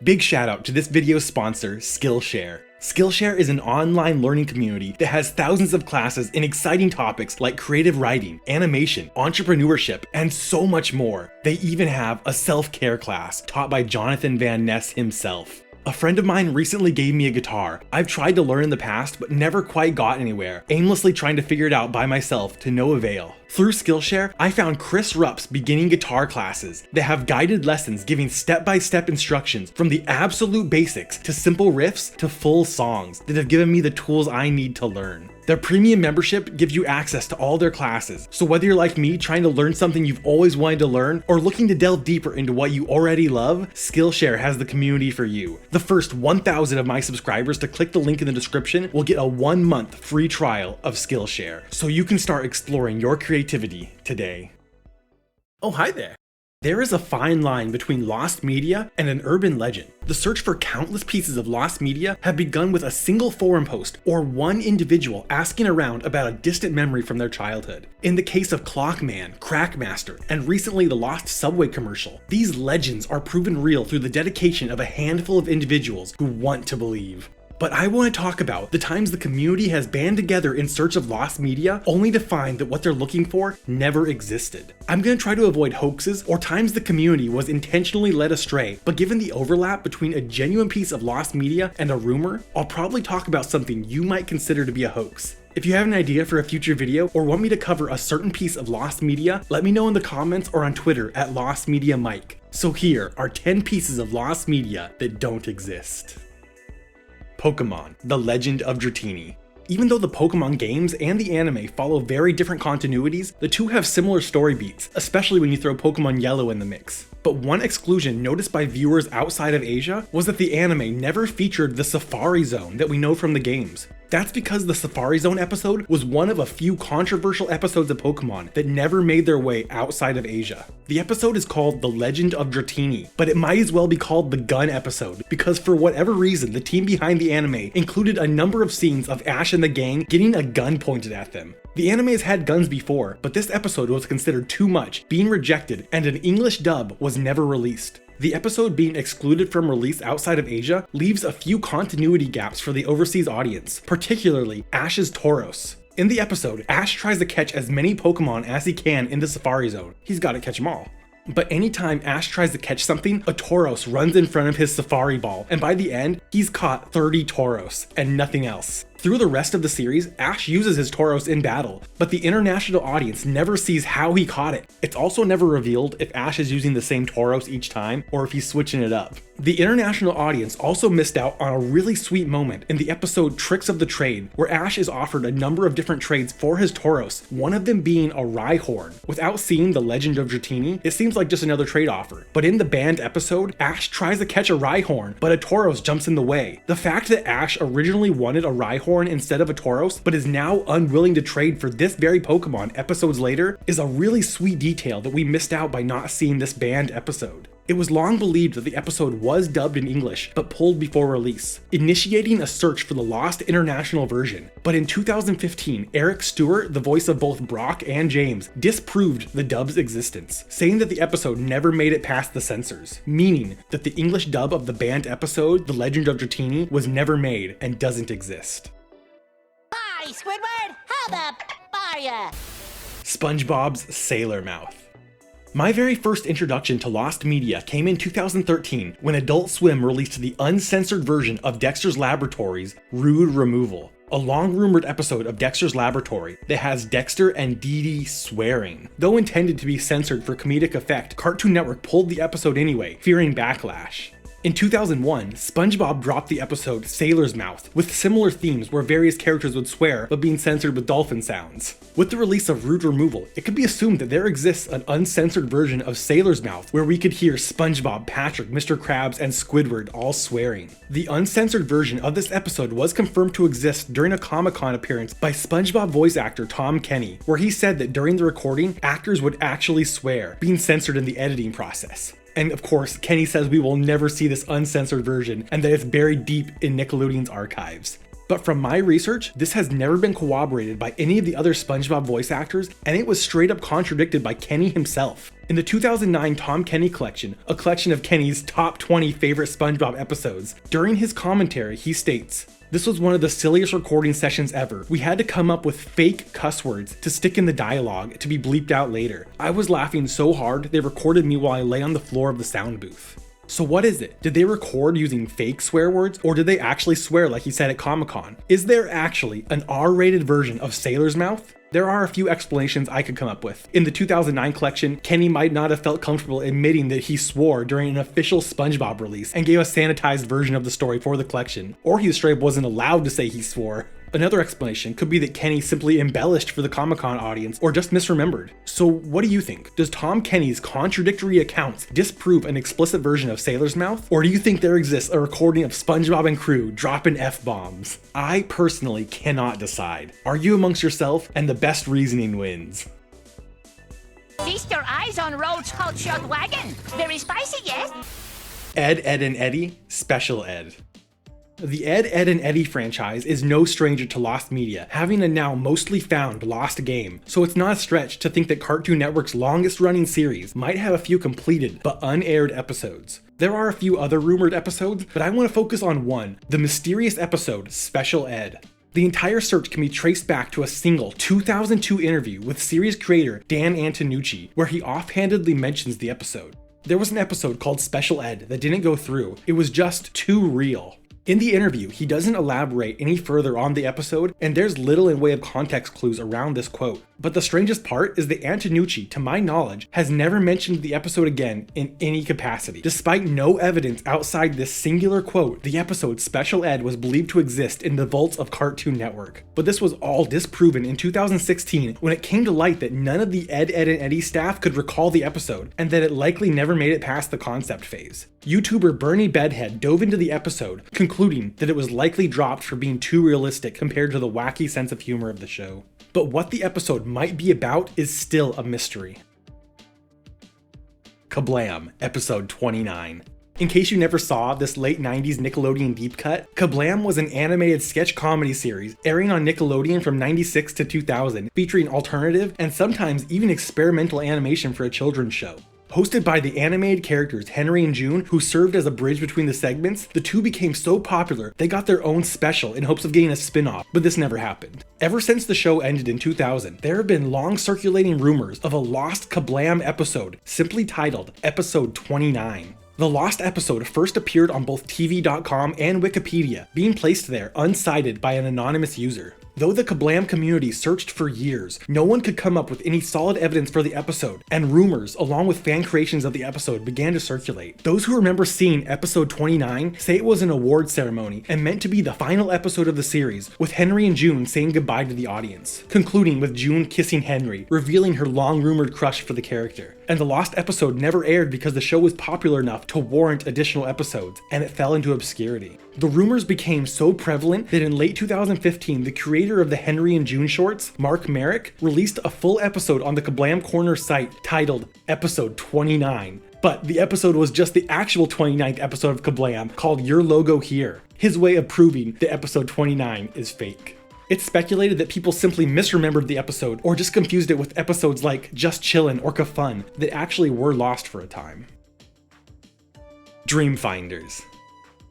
Big shout out to this video's sponsor, Skillshare. Skillshare is an online learning community that has thousands of classes in exciting topics like creative writing, animation, entrepreneurship, and so much more. They even have a self-care class taught by Jonathan Van Ness himself. A friend of mine recently gave me a guitar. I've tried to learn in the past, but never quite got anywhere, aimlessly trying to figure it out by myself to no avail. Through Skillshare, I found Chris Rupp's beginning guitar classes that have guided lessons giving step-by-step instructions from the absolute basics to simple riffs to full songs that have given me the tools I need to learn. Their premium membership gives you access to all their classes, so whether you're like me trying to learn something you've always wanted to learn or looking to delve deeper into what you already love, Skillshare has the community for you. The first 1,000 of my subscribers to click the link in the description will get a 1-month free trial of Skillshare, so you can start exploring your creativity today. Oh, hi there. There is a fine line between lost media and an urban legend. The search for countless pieces of lost media have begun with a single forum post or one individual asking around about a distant memory from their childhood. In the case of Clockman, Crackmaster, and recently the lost Subway commercial, these legends are proven real through the dedication of a handful of individuals who want to believe. But I want to talk about the times the community has band together in search of lost media only to find that what they're looking for never existed. I'm going to try to avoid hoaxes or times the community was intentionally led astray, but given the overlap between a genuine piece of lost media and a rumor, I'll probably talk about something you might consider to be a hoax. If you have an idea for a future video or want me to cover a certain piece of lost media, let me know in the comments or on Twitter at LostMediaMike. So here are 10 pieces of lost media that don't exist. Pokemon, The Legend of Dratini. Even though the Pokemon games and the anime follow very different continuities, the two have similar story beats, especially when you throw Pokemon Yellow in the mix. But one exclusion noticed by viewers outside of Asia was that the anime never featured the Safari Zone that we know from the games. That's because the Safari Zone episode was one of a few controversial episodes of Pokemon that never made their way outside of Asia. The episode is called The Legend of Dratini, but it might as well be called the Gun episode, because for whatever reason, the team behind the anime included a number of scenes of Ash and the gang getting a gun pointed at them. The anime has had guns before, but this episode was considered too much, being rejected, and an English dub was never released. The episode being excluded from release outside of Asia leaves a few continuity gaps for the overseas audience, particularly Ash's Tauros. In the episode, Ash tries to catch as many Pokemon as he can in the Safari Zone. He's gotta catch them all. But anytime Ash tries to catch something, a Tauros runs in front of his Safari Ball, and by the end, he's caught 30 Tauros, and nothing else. Through the rest of the series, Ash uses his Tauros in battle, but the international audience never sees how he caught it. It's also never revealed if Ash is using the same Tauros each time, or if he's switching it up. The international audience also missed out on a really sweet moment in the episode Tricks of the Trade, where Ash is offered a number of different trades for his Tauros, one of them being a Rhyhorn. Without seeing The Legend of Dratini, it seems like just another trade offer. But in the banned episode, Ash tries to catch a Rhyhorn, but a Tauros jumps in the way. The fact that Ash originally wanted a Rhyhorn instead of a Tauros, but is now unwilling to trade for this very Pokemon episodes later, is a really sweet detail that we missed out by not seeing this banned episode. It was long believed that the episode was dubbed in English, but pulled before release, initiating a search for the lost international version. But in 2015, Eric Stewart, the voice of both Brock and James, disproved the dub's existence, saying that the episode never made it past the censors, meaning that the English dub of the banned episode, The Legend of Dratini, was never made and doesn't exist. Hi, Squidward! How the are ya? SpongeBob's Sailor Mouth. My very first introduction to lost media came in 2013 when Adult Swim released the uncensored version of Dexter's Laboratory's Rude Removal, a long-rumored episode of Dexter's Laboratory that has Dexter and Dee Dee swearing. Though intended to be censored for comedic effect, Cartoon Network pulled the episode anyway, fearing backlash. In 2001, SpongeBob dropped the episode Sailor's Mouth, with similar themes where various characters would swear but being censored with dolphin sounds. With the release of Rude Removal, it could be assumed that there exists an uncensored version of Sailor's Mouth where we could hear SpongeBob, Patrick, Mr. Krabs, and Squidward all swearing. The uncensored version of this episode was confirmed to exist during a Comic-Con appearance by SpongeBob voice actor Tom Kenny, where he said that during the recording, actors would actually swear, being censored in the editing process. And of course, Kenny says we will never see this uncensored version and that it's buried deep in Nickelodeon's archives. But from my research, this has never been corroborated by any of the other SpongeBob voice actors, and it was straight up contradicted by Kenny himself. In the 2009 Tom Kenny collection, a collection of Kenny's top 20 favorite SpongeBob episodes, during his commentary he states, "This was one of the silliest recording sessions ever. We had to come up with fake cuss words to stick in the dialogue to be bleeped out later. I was laughing so hard they recorded me while I lay on the floor of the sound booth." So what is it? Did they record using fake swear words, or did they actually swear like he said at Comic-Con? Is there actually an R-rated version of Sailor's Mouth? There are a few explanations I could come up with. In the 2009 collection, Kenny might not have felt comfortable admitting that he swore during an official SpongeBob release and gave a sanitized version of the story for the collection, or he straight up wasn't allowed to say he swore. Another explanation could be that Kenny simply embellished for the Comic-Con audience or just misremembered. So what do you think? Does Tom Kenny's contradictory accounts disprove an explicit version of Sailor's Mouth? Or do you think there exists a recording of SpongeBob and crew dropping F-bombs? I personally cannot decide. Argue amongst yourself and the best reasoning wins. Feast your eyes on Road's hot shot wagon. Very spicy, yes? Ed, Edd and Eddy, Special Ed. The Ed, Edd and Eddy franchise is no stranger to Lost Media, having a now mostly found lost game, so it's not a stretch to think that Cartoon Network's longest running series might have a few completed but unaired episodes. There are a few other rumored episodes, but I want to focus on one, the mysterious episode Special Ed. The entire search can be traced back to a single 2002 interview with series creator Dan Antonucci, where he offhandedly mentions the episode. There was an episode called Special Ed that didn't go through, it was just too real. In the interview, he doesn't elaborate any further on the episode, and there's little in way of context clues around this quote. But the strangest part is that Antonucci, to my knowledge, has never mentioned the episode again in any capacity. Despite no evidence outside this singular quote, the episode Special Ed was believed to exist in the vaults of Cartoon Network. But this was all disproven in 2016 when it came to light that none of the Ed, Edd and Eddy staff could recall the episode, and that it likely never made it past the concept phase. YouTuber Bernie Bedhead dove into the episode, concluding that it was likely dropped for being too realistic compared to the wacky sense of humor of the show. But what the episode might be about is still a mystery. Kablam, episode 29. In case you never saw this late 90s Nickelodeon deep cut, Kablam was an animated sketch comedy series airing on Nickelodeon from 96 to 2000, featuring alternative and sometimes even experimental animation for a children's show. Hosted by the animated characters Henry and June, who served as a bridge between the segments, the two became so popular they got their own special in hopes of getting a spin-off, but this never happened. Ever since the show ended in 2000, there have been long circulating rumors of a lost Kablam episode, simply titled Episode 29. The lost episode first appeared on both TV.com and Wikipedia, being placed there uncited by an anonymous user. Though the Kablam community searched for years, no one could come up with any solid evidence for the episode, and rumors, along with fan creations of the episode, began to circulate. Those who remember seeing episode 29 say it was an award ceremony and meant to be the final episode of the series, with Henry and June saying goodbye to the audience, concluding with June kissing Henry, revealing her long-rumored crush for the character. And the lost episode never aired because the show was popular enough to warrant additional episodes, and it fell into obscurity. The rumors became so prevalent that in late 2015, the creator of the Henry and June shorts, Mark Merrick, released a full episode on the Kablam Corner site titled Episode 29. But the episode was just the actual 29th episode of Kablam called Your Logo Here, his way of proving that episode 29 is fake. It's speculated that people simply misremembered the episode or just confused it with episodes like Just Chillin' or Ka-Fun that actually were lost for a time. Dreamfinders.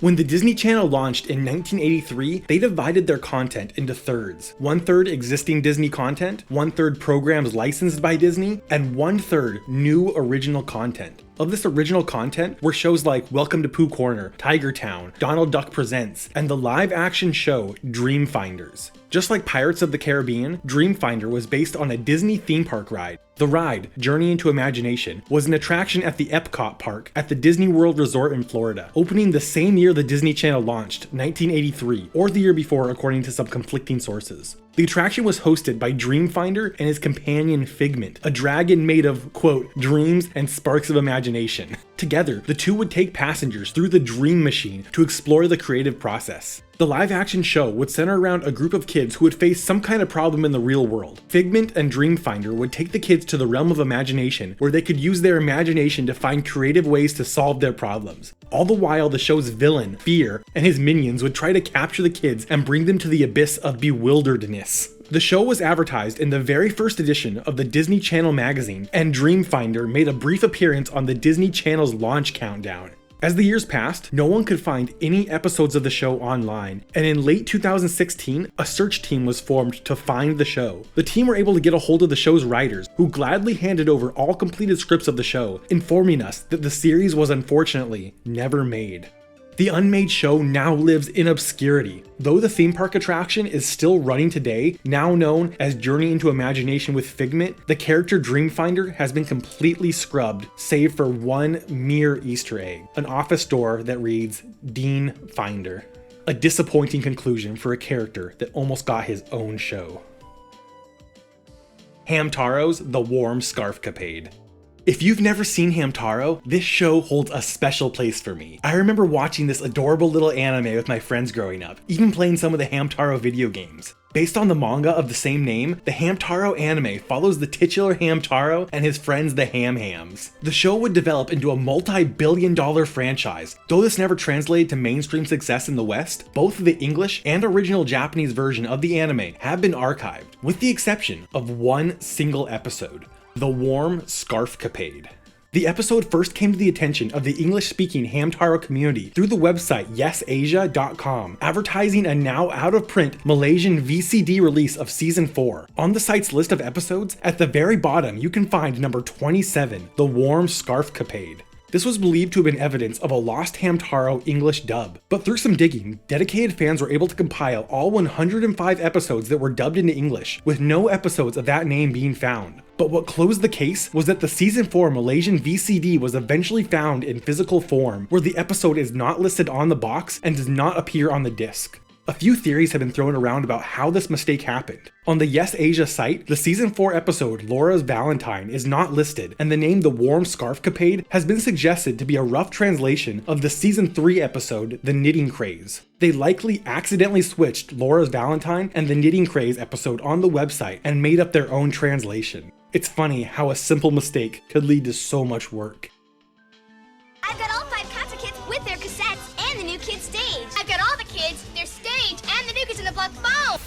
When the Disney Channel launched in 1983, they divided their content into thirds. 1/3 existing Disney content, 1/3 programs licensed by Disney, and 1/3 new original content. Of this original content were shows like Welcome to Pooh Corner, Tiger Town, Donald Duck Presents, and the live-action show Dreamfinders. Just like Pirates of the Caribbean, Dreamfinder was based on a Disney theme park ride. The ride, Journey into Imagination, was an attraction at the Epcot Park at the Disney World Resort in Florida, opening the same year the Disney Channel launched, 1983, or the year before according to some conflicting sources. The attraction was hosted by Dreamfinder and his companion Figment, a dragon made of, quote, dreams and sparks of imagination. Together, the two would take passengers through the Dream Machine to explore the creative process. The live-action show would center around a group of kids who would face some kind of problem in the real world. Figment and Dreamfinder would take the kids to the realm of imagination, where they could use their imagination to find creative ways to solve their problems. All the while, the show's villain, Fear, and his minions would try to capture the kids and bring them to the abyss of bewilderedness. The show was advertised in the very first edition of the Disney Channel magazine, and Dreamfinder made a brief appearance on the Disney Channel's launch countdown. As the years passed, no one could find any episodes of the show online, and in late 2016, a search team was formed to find the show. The team were able to get a hold of the show's writers, who gladly handed over all completed scripts of the show, informing us that the series was unfortunately never made. The unmade show now lives in obscurity. Though the theme park attraction is still running today, now known as Journey into Imagination with Figment, the character Dreamfinder has been completely scrubbed, save for one mere Easter egg, an office door that reads Dean Finder. A disappointing conclusion for a character that almost got his own show. Hamtaro's The Warm Scarf-capade. If you've never seen Hamtaro, this show holds a special place for me. I remember watching this adorable little anime with my friends growing up, even playing some of the Hamtaro video games. Based on the manga of the same name, the Hamtaro anime follows the titular Hamtaro and his friends the Ham Hams. The show would develop into a multi-billion-dollar franchise. Though this never translated to mainstream success in the West, both the English and original Japanese version of the anime have been archived, with the exception of one single episode. The Warm Scarf-capade. The episode first came to the attention of the English-speaking Hamtaro community through the website yesasia.com, advertising a now out-of-print Malaysian VCD release of Season 4. On the site's list of episodes, at the very bottom you can find number 27, The Warm Scarf-capade. This was believed to have been evidence of a lost Hamtaro English dub, but through some digging, dedicated fans were able to compile all 105 episodes that were dubbed into English, with no episodes of that name being found. But what closed the case was that the Season 4 Malaysian VCD was eventually found in physical form, where the episode is not listed on the box and does not appear on the disc. A few theories have been thrown around about how this mistake happened. On the Yes Asia site, the Season 4 episode Laura's Valentine is not listed, and the name The Warm Scarf-capade has been suggested to be a rough translation of the Season 3 episode The Knitting Craze. They likely accidentally switched Laura's Valentine and the Knitting Craze episode on the website and made up their own translation. It's funny how a simple mistake could lead to so much work. I've got all 5 Katsu kids with their cassettes and the new kids stage. I've got all the kids, their stage, and the new kids in the block phone.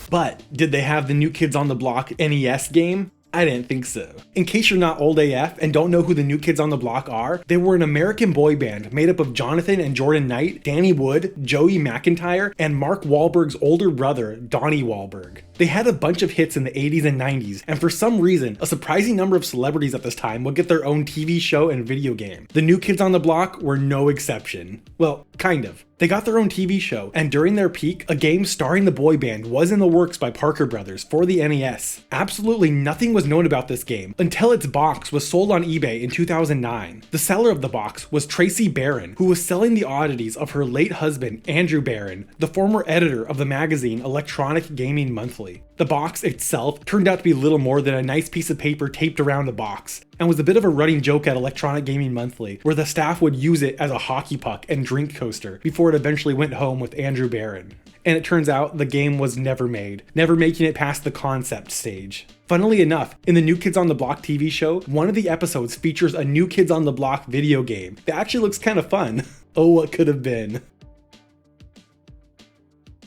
But did they have the New Kids on the Block NES game? I didn't think so. In case you're not old AF and don't know who the New Kids on the Block are, they were an American boy band made up of Jonathan and Jordan Knight, Danny Wood, Joey McIntyre, and Mark Wahlberg's older brother, Donnie Wahlberg. They had a bunch of hits in the 80s and 90s, and for some reason, a surprising number of celebrities at this time would get their own TV show and video game. The New Kids on the Block were no exception. Well, kind of. They got their own TV show, and during their peak, a game starring the boy band was in the works by Parker Brothers for the NES. Absolutely nothing was known about this game until its box was sold on eBay in 2009. The seller of the box was Tracy Barron, who was selling the oddities of her late husband, Andrew Barron, the former editor of the magazine Electronic Gaming Monthly. The box itself turned out to be little more than a nice piece of paper taped around the box, and was a bit of a running joke at Electronic Gaming Monthly, where the staff would use it as a hockey puck and drink coaster before it eventually went home with Andrew Barron. And it turns out the game was never made, never making it past the concept stage. Funnily enough, in the New Kids on the Block TV show, one of the episodes features a New Kids on the Block video game that actually looks kind of fun. Oh, what could have been.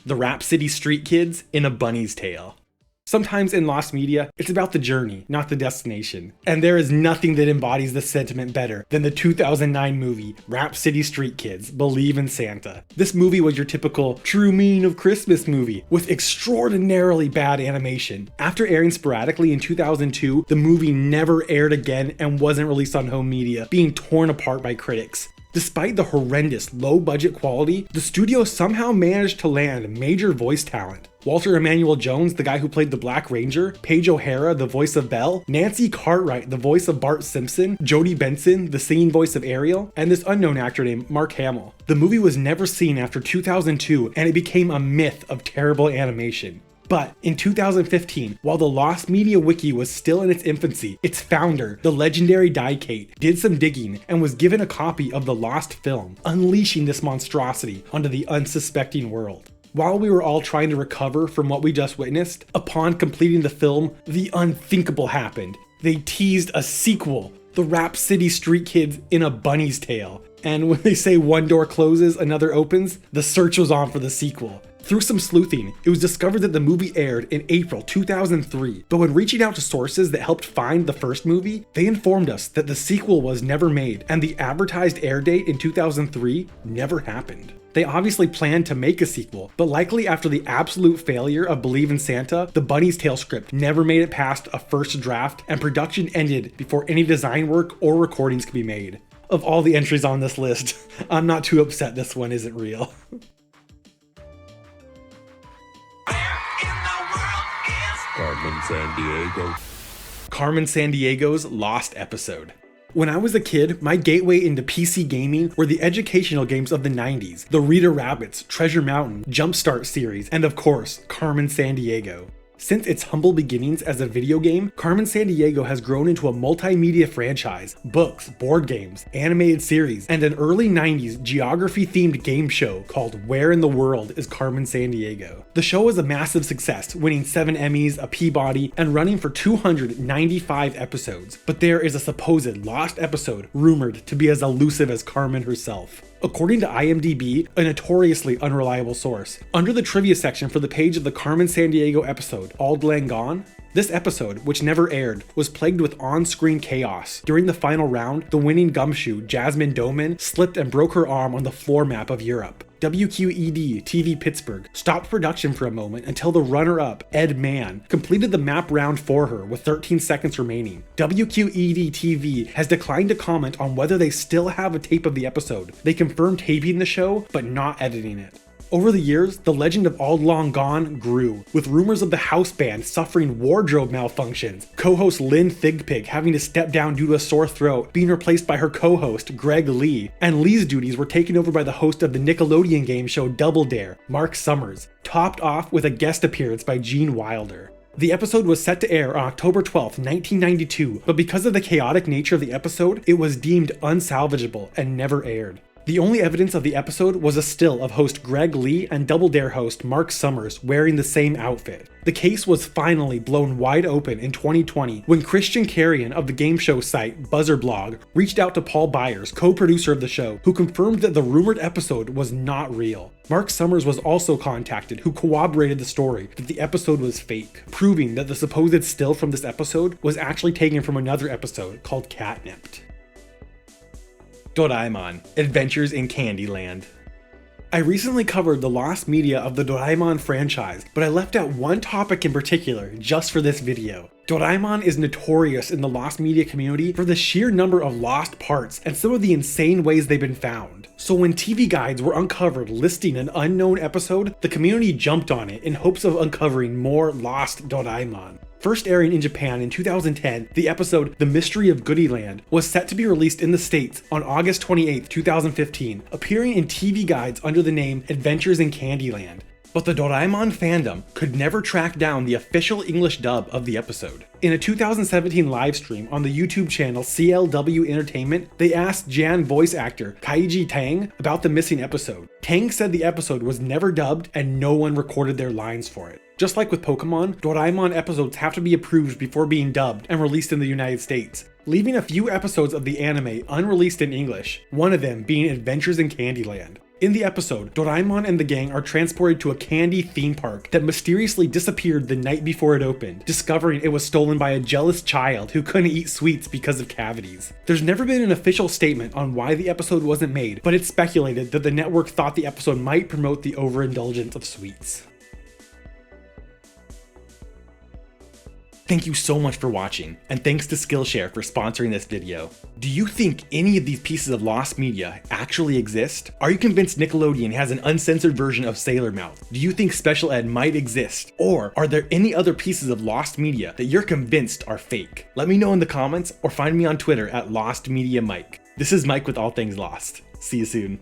The Rap City Street Kids in A Bunny's Tale. Sometimes in lost media, it's about the journey, not the destination. And there is nothing that embodies this sentiment better than the 2009 movie, Rap City Street Kids, Believe in Santa. This movie was your typical true meaning of Christmas movie, with extraordinarily bad animation. After airing sporadically in 2002, the movie never aired again and wasn't released on home media, being torn apart by critics. Despite the horrendous low-budget quality, the studio somehow managed to land major voice talent. Walter Emmanuel Jones, the guy who played the Black Ranger, Paige O'Hara, the voice of Belle, Nancy Cartwright, the voice of Bart Simpson, Jodie Benson, the singing voice of Ariel, and this unknown actor named Mark Hamill. The movie was never seen after 2002, and it became a myth of terrible animation. But in 2015, while the Lost Media Wiki was still in its infancy, its founder, the legendary Kate, did some digging and was given a copy of the lost film, unleashing this monstrosity onto the unsuspecting world. While we were all trying to recover from what we just witnessed, upon completing the film, the unthinkable happened. They teased a sequel, the Rap City Street Kids in a bunny's tail. And when they say one door closes, another opens, the search was on for the sequel. Through some sleuthing, it was discovered that the movie aired in April 2003, but when reaching out to sources that helped find the first movie, they informed us that the sequel was never made and the advertised air date in 2003 never happened. They obviously planned to make a sequel, but likely after the absolute failure of Believe in Santa, the Bunny's Tale script never made it past a first draft and production ended before any design work or recordings could be made. Of all the entries on this list, I'm not too upset this one isn't real. Carmen Sandiego. Carmen Sandiego's Lost Episode. When I was a kid, my gateway into PC gaming were the educational games of the 90s, the Rita Rabbits, Treasure Mountain, Jumpstart series, and of course, Carmen Sandiego. Since its humble beginnings as a video game, Carmen Sandiego has grown into a multimedia franchise, books, board games, animated series, and an early 90s geography-themed game show called Where in the World is Carmen Sandiego? The show was a massive success, winning 7 Emmys, a Peabody, and running for 295 episodes. But there is a supposed lost episode rumored to be as elusive as Carmen herself. According to IMDb, a notoriously unreliable source, under the trivia section for the page of the Carmen Sandiego episode, Auld Lang Gone, this episode, which never aired, was plagued with on-screen chaos. During the final round, the winning gumshoe, Jasmine Doman, slipped and broke her arm on the floor map of Europe. WQED TV Pittsburgh stopped production for a moment until the runner-up, Ed Mann, completed the map round for her with 13 seconds remaining. WQED TV has declined to comment on whether they still have a tape of the episode. They confirmed taping the show, but not editing it. Over the years, the legend of Auld Lang Gone grew, with rumors of the house band suffering wardrobe malfunctions, co-host Lynn Thigpig having to step down due to a sore throat, being replaced by her co-host Greg Lee, and Lee's duties were taken over by the host of the Nickelodeon game show Double Dare, Mark Summers, topped off with a guest appearance by Gene Wilder. The episode was set to air on October 12, 1992, but because of the chaotic nature of the episode, it was deemed unsalvageable and never aired. The only evidence of the episode was a still of host Greg Lee and Double Dare host Mark Summers wearing the same outfit. The case was finally blown wide open in 2020 when Christian Carrion of the game show site Buzzer Blog reached out to Paul Byers, co-producer of the show, who confirmed that the rumored episode was not real. Mark Summers was also contacted, who corroborated the story that the episode was fake, proving that the supposed still from this episode was actually taken from another episode called Catnipped. Doraemon: Adventures in Candyland. I recently covered the lost media of the Doraemon franchise, but I left out one topic in particular just for this video. Doraemon is notorious in the lost media community for the sheer number of lost parts and some of the insane ways they've been found. So when TV guides were uncovered listing an unknown episode, the community jumped on it in hopes of uncovering more lost Doraemon. First airing in Japan in 2010, the episode The Mystery of Goodyland was set to be released in the States on August 28, 2015, appearing in TV guides under the name Adventures in Candyland. But the Doraemon fandom could never track down the official English dub of the episode. In a 2017 livestream on the YouTube channel CLW Entertainment, they asked Jan voice actor Kaiji Tang about the missing episode. Tang said the episode was never dubbed and no one recorded their lines for it. Just like with Pokemon, Doraemon episodes have to be approved before being dubbed and released in the United States, leaving a few episodes of the anime unreleased in English, one of them being Adventures in Candyland. In the episode, Doraemon and the gang are transported to a candy theme park that mysteriously disappeared the night before it opened, discovering it was stolen by a jealous child who couldn't eat sweets because of cavities. There's never been an official statement on why the episode wasn't made, but it's speculated that the network thought the episode might promote the overindulgence of sweets. Thank you so much for watching, and thanks to Skillshare for sponsoring this video. Do you think any of these pieces of lost media actually exist? Are you convinced Nickelodeon has an uncensored version of Sailor Mouth? Do you think Special Ed might exist? Or are there any other pieces of lost media that you're convinced are fake? Let me know in the comments or find me on Twitter at LostMediaMike. This is Mike with All Things Lost. See you soon.